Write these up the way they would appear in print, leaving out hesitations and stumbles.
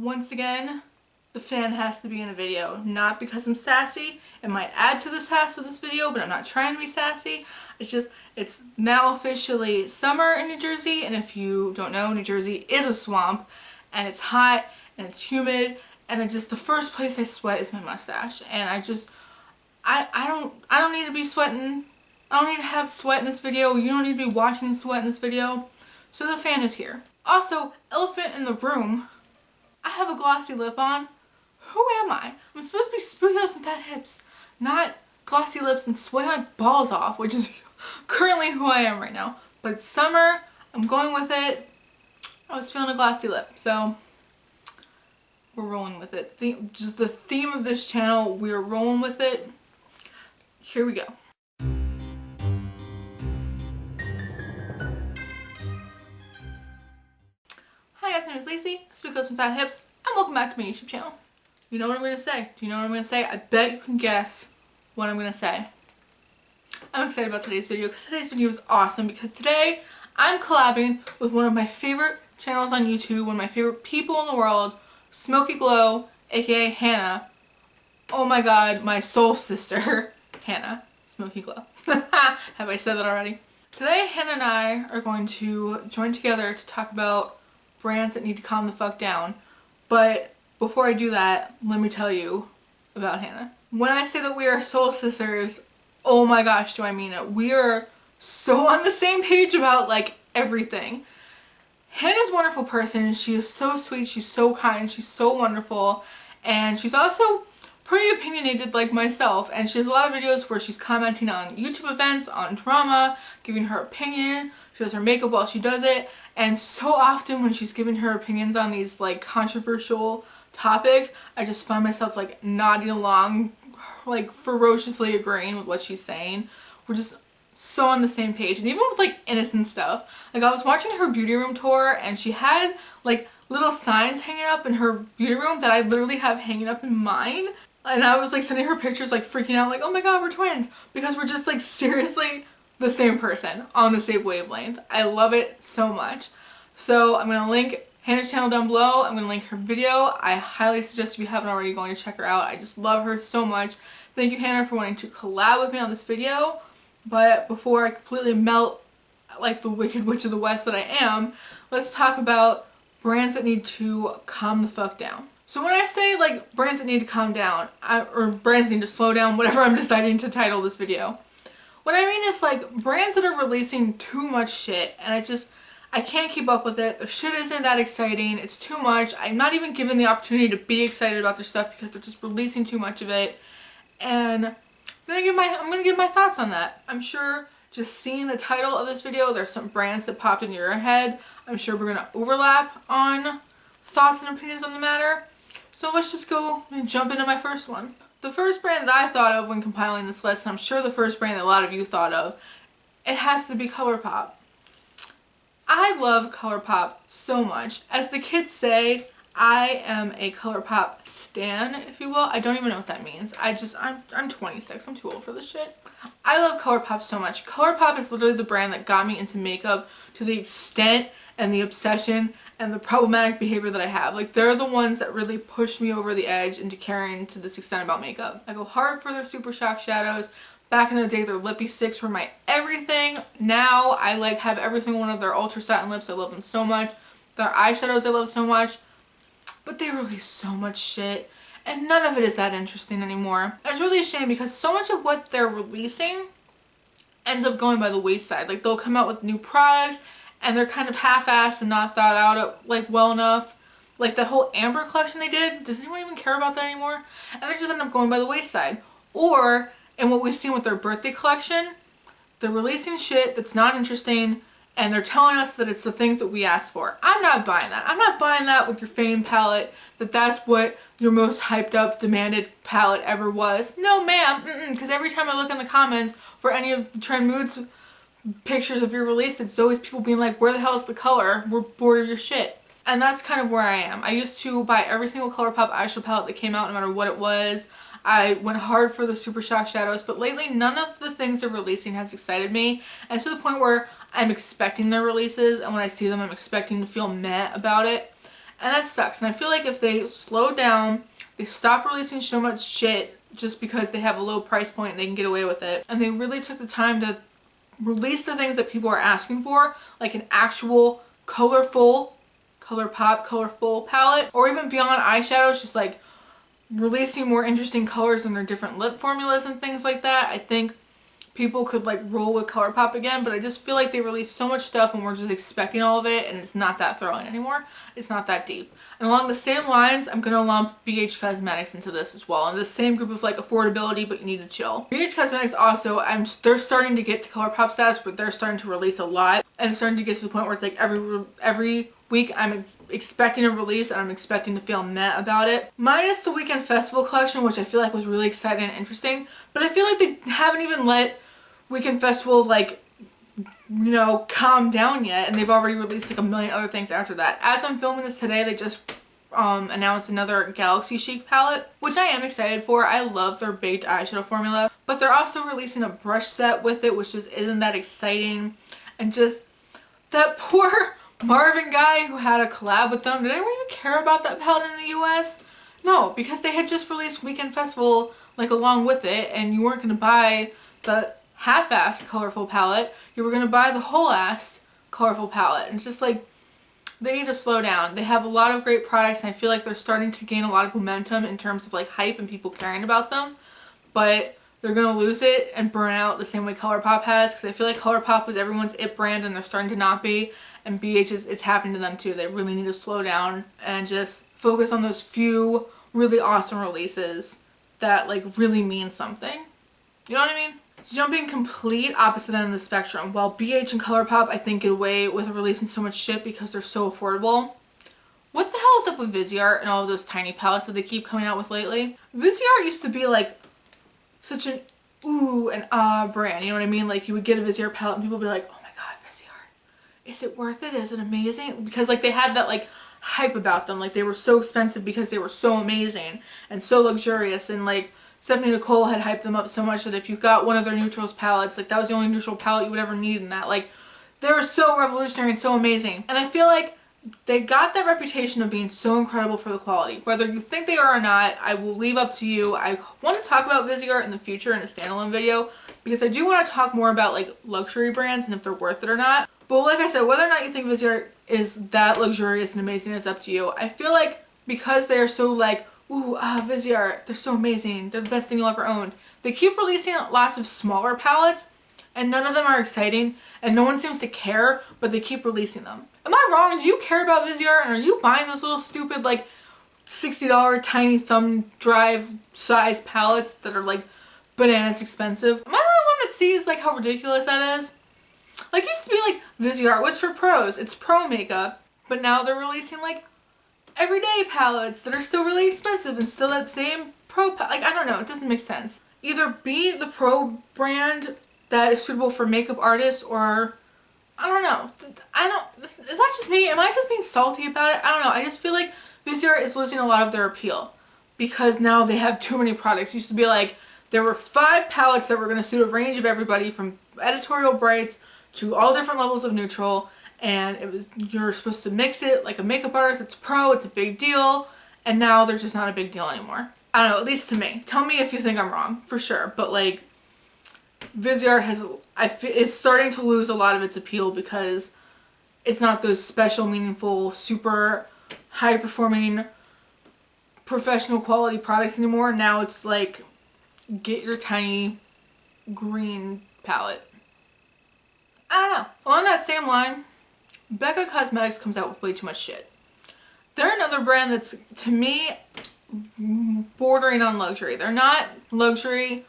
Once again, the fan has to be in a video. Not because I'm sassy. It might add to the sass of this video, but I'm not trying to be sassy. It's just, it's now officially summer in New Jersey, and if you don't know, New Jersey is a swamp, and it's hot, and it's humid, and it's just the first place I sweat is my mustache, and I don't need to be sweating. I don't need to have sweat in this video. You don't need to be watching sweat in this video. So the fan is here. Also, elephant in the room, I have a glossy lip on. Who am I? I'm supposed to be spooky lips and fat hips, not glossy lips and sweating my balls off, which is currently who I am right now. But it's summer, I'm going with it. I was feeling a glossy lip, so we're rolling with it. Just the theme of this channel, we're rolling with it. Here we go. Hi guys, my name is Lacey, Spooky Lips and Fat Hips, and welcome back to my YouTube channel. You know what I'm going to say? Do you know what I'm going to say? I bet you can guess what I'm going to say. I'm excited about today's video because today's video is awesome because today I'm collabing with one of my favorite channels on YouTube, one of my favorite people in the world, Smokey Glow, aka Hannah. Oh my god, my soul sister, Hannah, Smokey Glow. Have I said that already? Today, Hannah and I are going to join together to talk about brands that need to calm the fuck down. But before I do that, let me tell you about Hannah. When I say that we are soul sisters, oh my gosh, do I mean it. We are so on the same page about like everything. Hannah's a wonderful person. She is so sweet, she's so kind, she's so wonderful, and she's also pretty opinionated like myself, and she has a lot of videos where she's commenting on YouTube events, on drama, giving her opinion. She does her makeup while she does it, and so often when she's giving her opinions on these like controversial topics, I just find myself like nodding along, like ferociously agreeing with what she's saying. We're just so on the same page, and even with like innocent stuff. Like I was watching her beauty room tour, and she had like little signs hanging up in her beauty room that I literally have hanging up in mine. And I was like sending her pictures like freaking out like, oh my god, we're twins, because we're just like seriously the same person on the same wavelength. I love it so much. So I'm going to link Hannah's channel down below. I'm going to link her video. I highly suggest if you haven't already going to check her out. I just love her so much. Thank you, Hannah, for wanting to collab with me on this video. But before I completely melt like the Wicked Witch of the West that I am, let's talk about brands that need to calm the fuck down. So when I say like brands that need to calm down, or brands need to slow down, whatever I'm deciding to title this video, what I mean is like brands that are releasing too much shit, and I can't keep up with it. The shit isn't that exciting. It's too much. I'm not even given the opportunity to be excited about their stuff because they're just releasing too much of it. And I'm gonna give my thoughts on that. I'm sure just seeing the title of this video, there's some brands that popped into your head. I'm sure we're gonna overlap on thoughts and opinions on the matter. So let's just go and jump into my first one. The first brand that I thought of when compiling this list, and I'm sure the first brand that a lot of you thought of, it has to be Colourpop. I love Colourpop so much. As the kids say, I am a Colourpop stan, if you will. I don't even know what that means. I'm 26. I'm too old for this shit. I love Colourpop so much. Colourpop is literally the brand that got me into makeup to the extent and the obsession and the problematic behavior that I have. Like, they're the ones that really pushed me over the edge into caring to this extent about makeup. I go hard for their Super Shock shadows. Back in the day, their lippy sticks were my everything. Now, I like have every single one of their Ultra Satin lips. I love them so much. Their eyeshadows I love so much. But they release so much shit, and none of it is that interesting anymore. It's really a shame because so much of what they're releasing ends up going by the wayside. Like, they'll come out with new products, and they're kind of half-assed and not thought out like well enough. Like that whole Amber collection they did, does anyone even care about that anymore? And they just end up going by the wayside. Or, in what we've seen with their birthday collection, they're releasing shit that's not interesting, and they're telling us that it's the things that we asked for. I'm not buying that. I'm not buying that with your Fame palette, that's what your most hyped up, demanded palette ever was. No ma'am, because every time I look in the comments for any of the Trend Moods pictures of your release, it's always people being like, where the hell is the color? We're bored of your shit. And that's kind of where I am. I used to buy every single Colourpop eyeshadow palette that came out, no matter what it was. I went hard for the Super Shock shadows, but lately none of the things they're releasing has excited me. And it's to the point where I'm expecting their releases, and when I see them, I'm expecting to feel meh about it. And that sucks. And I feel like if they slow down, they stop releasing so much shit just because they have a low price point and they can get away with it, and they really took the time to release the things that people are asking for, like an actual colorful, Colourpop colorful palette, or even beyond eyeshadows, just like releasing more interesting colors in their different lip formulas and things like that. I think people could like roll with Colourpop again, but I just feel like they release so much stuff and we're just expecting all of it, and it's not that thrilling anymore. It's not that deep. And along the same lines, I'm gonna lump BH Cosmetics into this as well, in the same group of like affordability, but you need to chill. BH Cosmetics also, they're starting to get to Colourpop status, but they're starting to release a lot, and it's starting to get to the point where it's like every week I'm expecting a release and I'm expecting to feel meh about it. Minus the Weekend Festival collection, which I feel like was really exciting and interesting, but I feel like they haven't even let Weekend Festival like, you know, calm down yet, and they've already released like a million other things after that. As I'm filming this today, they just announced another Galaxy Chic palette, which I am excited for. I love their baked eyeshadow formula, but they're also releasing a brush set with it, which just isn't that exciting. And just that poor Marvin guy who had a collab with them, did anyone even care about that palette in the US? No, because they had just released Weekend Festival like along with it, and you weren't going to buy the half-ass colorful palette, you were going to buy the whole-ass colorful palette. And it's just like, they need to slow down. They have a lot of great products, and I feel like they're starting to gain a lot of momentum in terms of like hype and people caring about them, but they're going to lose it and burn out the same way Colourpop has, because I feel like Colourpop was everyone's it brand and they're starting to not be, and BH it's happening to them too. They really need to slow down and just focus on those few really awesome releases that like really mean something. You know what I mean? Jumping complete opposite end of the spectrum. While BH and Colourpop I think get away with releasing so much shit because they're so affordable, what the hell is up with Viseart and all of those tiny palettes that they keep coming out with lately? Viseart used to be like such an ooh and ah brand, you know what I mean? Like you would get a Viseart palette and people would be like, oh my god, Viseart, is it worth it? Is it amazing? Because like they had that like hype about them, like they were so expensive because they were so amazing and so luxurious, and like Stephanie Nicole had hyped them up so much that if you got one of their neutrals palettes, like that was the only neutral palette you would ever need in that. Like they were so revolutionary and so amazing. And I feel like they got that reputation of being so incredible for the quality. Whether you think they are or not, I will leave up to you. I want to talk about Viseart in the future in a standalone video because I do want to talk more about like luxury brands and if they're worth it or not. But like I said, whether or not you think Viseart is that luxurious and amazing is up to you. I feel like because they are so like, ooh, Viseart, they're so amazing, they're the best thing you'll ever own, they keep releasing lots of smaller palettes and none of them are exciting and no one seems to care, but they keep releasing them. Am I wrong? Do you care about Viseart, and are you buying those little stupid like $60 tiny thumb drive size palettes that are like bananas expensive? Am I the only one that sees like how ridiculous that is? Like it used to be like Viseart was for pros, it's pro makeup, but now they're releasing like everyday palettes that are still really expensive and still that same pro like I don't know, it doesn't make sense. Either be the pro brand that is suitable for makeup artists, or I don't know. Is that just me? Am I just being salty about it? I don't know. I just feel like Viseart is losing a lot of their appeal because now they have too many products. It used to be like there were 5 palettes that were going to suit a range of everybody from editorial brights to all different levels of neutral, and it was, you're supposed to mix it like a makeup artist. It's pro, it's a big deal, and now there's just not a big deal anymore. I don't know, at least to me. Tell me if you think I'm wrong, for sure. But like Viseart is starting to lose a lot of its appeal because it's not those special, meaningful, super high performing, professional quality products anymore. Now it's like, get your tiny green palette. I don't know. Along that same line, Becca Cosmetics comes out with way too much shit. They're another brand that's, to me, bordering on luxury. They're not luxury,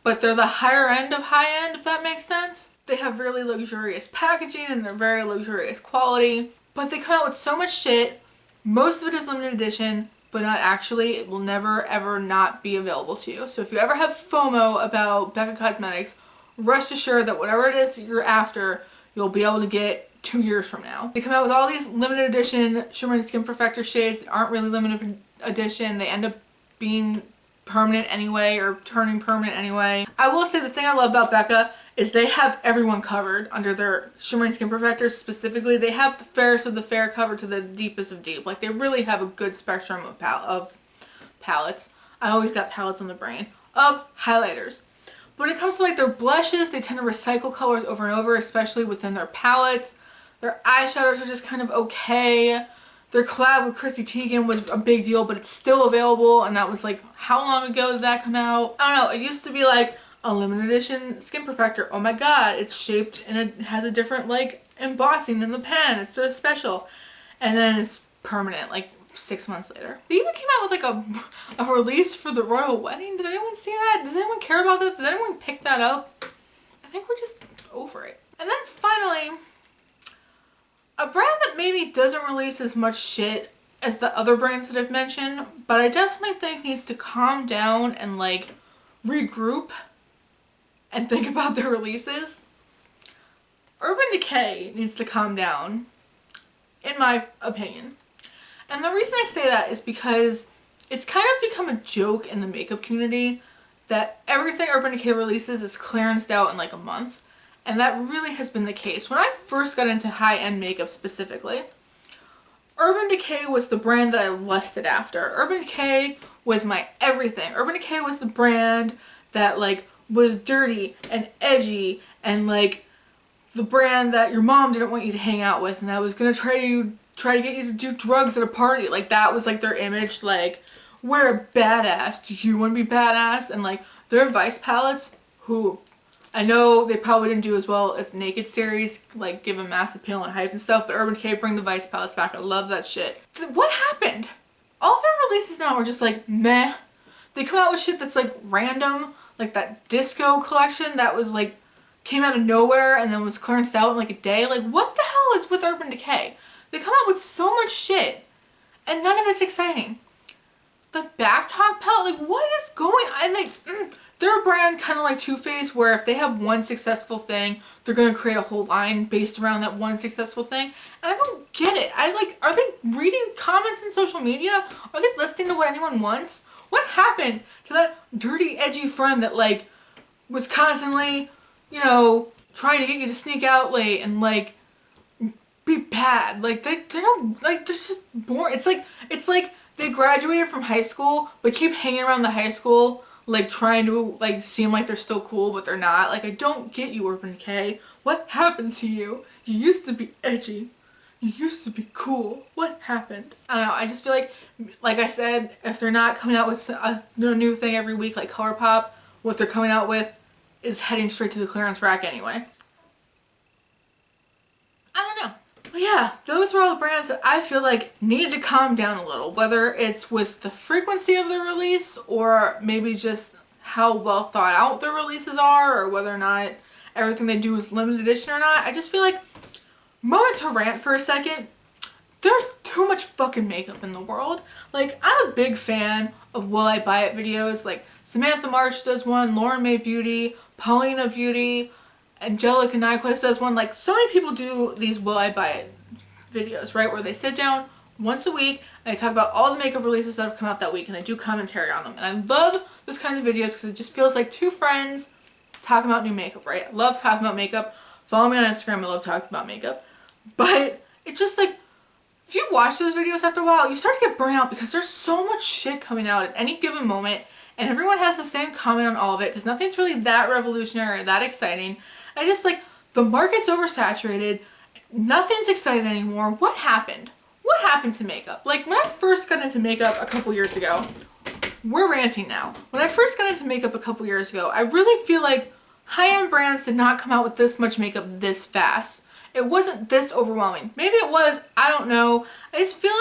but they're the higher end of high end, if that makes sense. They have really luxurious packaging and they're very luxurious quality, but they come out with so much shit. Most of it is limited edition, but not actually. It will never ever not be available to you. So if you ever have FOMO about Becca Cosmetics, rest assured that whatever it is you're after, you'll be able to get 2 years from now. They come out with all these limited edition Shimmering Skin Perfector shades that aren't really limited edition. They end up being permanent anyway, or turning permanent anyway. I will say the thing I love about Becca is they have everyone covered under their shimmering skin perfectors. Specifically, they have the fairest of the fair covered to the deepest of deep. Like, they really have a good spectrum of palettes. I always got palettes on the brain. Of highlighters. But when it comes to like their blushes, they tend to recycle colors over and over, especially within their palettes. Their eyeshadows are just kind of okay. Their collab with Chrissy Teigen was a big deal, but it's still available, and that was like, how long ago did that come out? I don't know, it used to be like a limited edition skin perfector. Oh my god, it's shaped and it has a different like embossing in the pen. It's so special. And then it's permanent like 6 months later. They even came out with like a release for the royal wedding. Did anyone see that? Does anyone care about that? Did anyone pick that up? I think we're just over it. And then finally, a brand that maybe doesn't release as much shit as the other brands that I've mentioned, but I definitely think needs to calm down and like regroup and think about their releases. Urban Decay needs to calm down, in my opinion. And the reason I say that is because it's kind of become a joke in the makeup community that everything Urban Decay releases is clearanced out in like a month. And that really has been the case. When I first got into high-end makeup specifically, Urban Decay was the brand that I lusted after. Urban Decay was my everything. Urban Decay was the brand that like was dirty and edgy and like the brand that your mom didn't want you to hang out with and that was gonna try to get you to do drugs at a party. Like, that was like their image. Like, we're a badass. Do you want to be badass? And like their Vice palettes, who I know they probably didn't do as well as the Naked series, like give a mass appeal and hype and stuff, but Urban Decay bring the Vice palettes back. I love that shit. What happened? All their releases now are just like meh. They come out with shit that's like random, like that disco collection that was like came out of nowhere and then was clearanced out in like a day. Like, what the hell is with Urban Decay? They come out with so much shit and none of it's exciting. The Backtalk palette, like what is going on? Like, they're a brand kind of like Too Faced, where if they have one successful thing, they're going to create a whole line based around that one successful thing. And I don't get it. Are they reading comments in social media? Are they listening to what anyone wants? What happened to that dirty, edgy friend that like was constantly, you know, trying to get you to sneak out late and like be bad? Like they don't, like, they're just boring. It's like they graduated from high school but keep hanging around the high school, like trying to like seem like they're still cool but they're not. Like, I don't get you, Urban Decay. What happened to you? You used to be edgy. You used to be cool. What happened? I don't know. I just feel like I said, if they're not coming out with a new thing every week like Colourpop, what they're coming out with is heading straight to the clearance rack anyway. I don't know. But yeah, those are all the brands that I feel like need to calm down a little, whether it's with the frequency of their release or maybe just how well thought out their releases are, or whether or not everything they do is limited edition or not. I just feel like, moment to rant for a second, there's too much fucking makeup in the world. Like, I'm a big fan of Will I Buy It videos. Like, Samantha March does one, Lauren May Beauty, Paulina Beauty, Angelica Nyquist does one. Like, so many people do these Will I Buy It videos, right? Where they sit down once a week and they talk about all the makeup releases that have come out that week and they do commentary on them. And I love those kinds of videos because it just feels like two friends talking about new makeup, right? I love talking about makeup. Follow me on Instagram. I love talking about makeup. But it's just like, if you watch those videos after a while, you start to get burnt out because there's so much shit coming out at any given moment and everyone has the same comment on all of it because nothing's really that revolutionary or that exciting. I just, like, the market's oversaturated. Nothing's exciting anymore. What happened? What happened to makeup? Like, when I first got into makeup a couple years ago, we're ranting now. When I first got into makeup a couple years ago, I really feel like high-end brands did not come out with this much makeup this fast. It wasn't this overwhelming. Maybe it was, I don't know. I just feel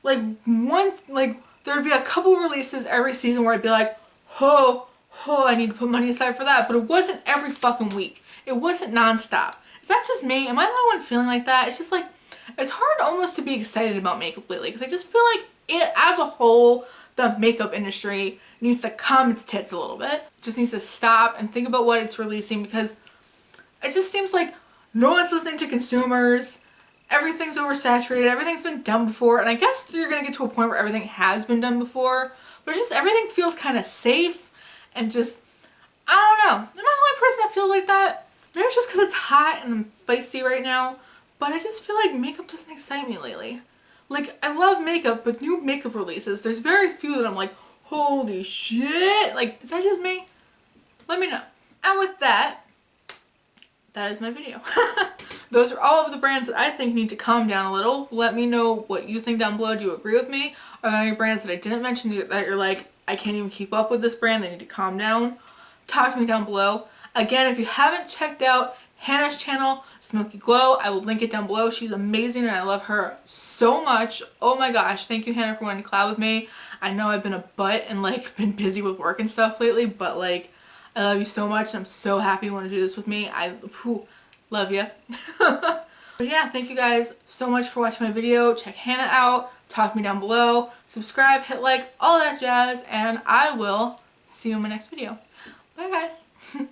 like once, like, there would be a couple releases every season where I'd be like, oh, I need to put money aside for that. But it wasn't every fucking week. It wasn't nonstop. Is that just me? Am I the only one feeling like that? It's just like, it's hard almost to be excited about makeup lately because I just feel like it, as a whole, the makeup industry needs to calm its tits a little bit. Just needs to stop and think about what it's releasing because it just seems like no one's listening to consumers. Everything's oversaturated. Everything's been done before. And I guess you're going to get to a point where everything has been done before. But just everything feels kind of safe. And just, I don't know. Am I the only person that feels like that? Maybe it's just because it's hot and I'm feisty right now, but I just feel like makeup doesn't excite me lately. Like, I love makeup, but new makeup releases, there's very few that I'm like, holy shit. Like, is that just me? Let me know. And with that, that is my video. Those are all of the brands that I think need to calm down a little. Let me know what you think down below. Do you agree with me? Are there any brands that I didn't mention that you're like, I can't even keep up with this brand, they need to calm down? Talk to me down below. Again, if you haven't checked out Hannah's channel, Smokey Glow, I will link it down below. She's amazing and I love her so much. Oh my gosh, thank you Hannah for wanting to collab with me. I know I've been a butt and like been busy with work and stuff lately, but like I love you so much. I'm so happy you want to do this with me. Love you. But yeah, thank you guys so much for watching my video. Check Hannah out. Talk to me down below. Subscribe, hit like, all that jazz, and I will see you in my next video. Bye guys.